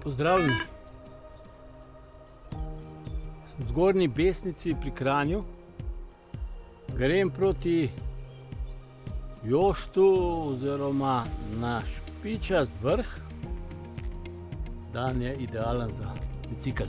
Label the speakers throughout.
Speaker 1: Pozdravljeni. Sem v Zgornji Besnici pri Kranju. Grem proti Joštu oziroma na Špičast vrh. Dan je idealen za bicikel.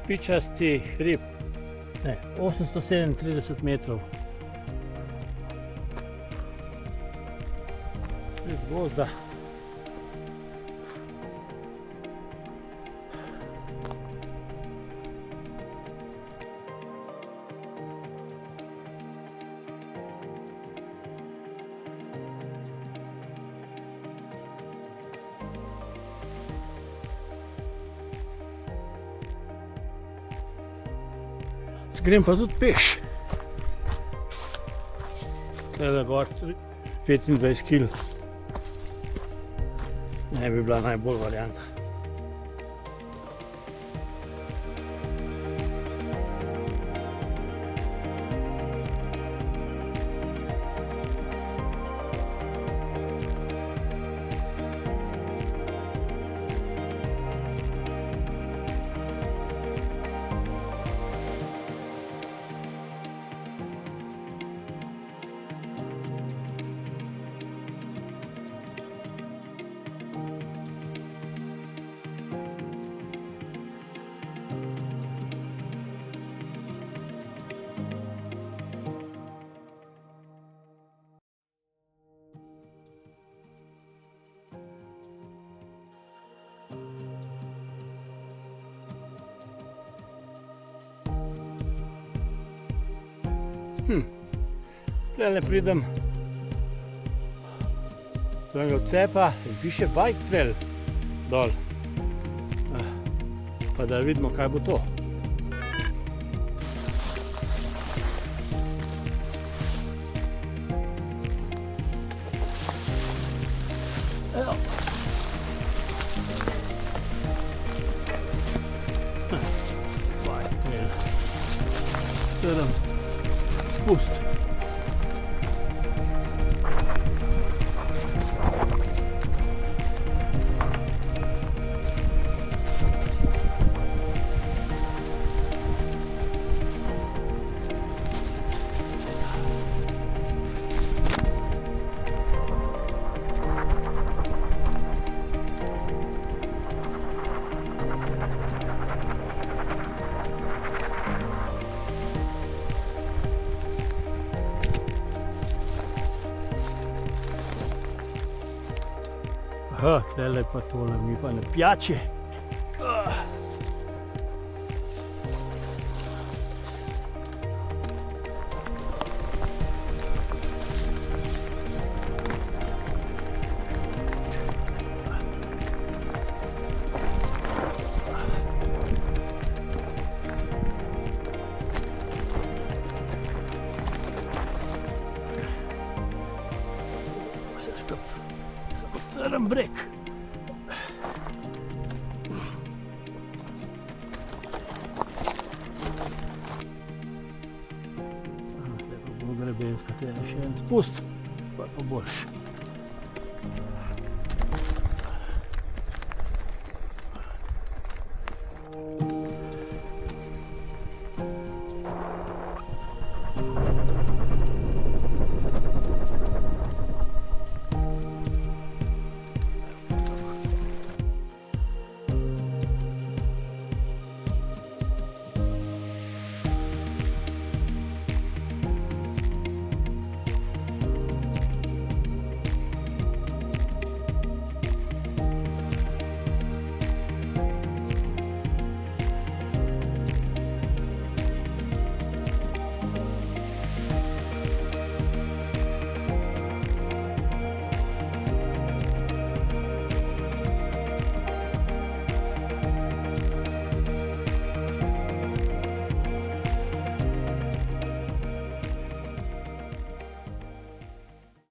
Speaker 1: Špičasti hrib, 837 metrov. Sred gozda. Grem pa tudi peš. Tule gor 25 kg. Ne bi bila najbolj varianta. Tule pridem do enega odcepa in piše Bike Trail dol. Pa da vidimo, kaj bo to. Evo. Bike Trail. Sedem. Spust. Aha, tule pa tole mi pa ne pijače. Vse skupaj. Strm breg. Tukaj pa bo grebenska, tukaj je še en spust, pa boljši.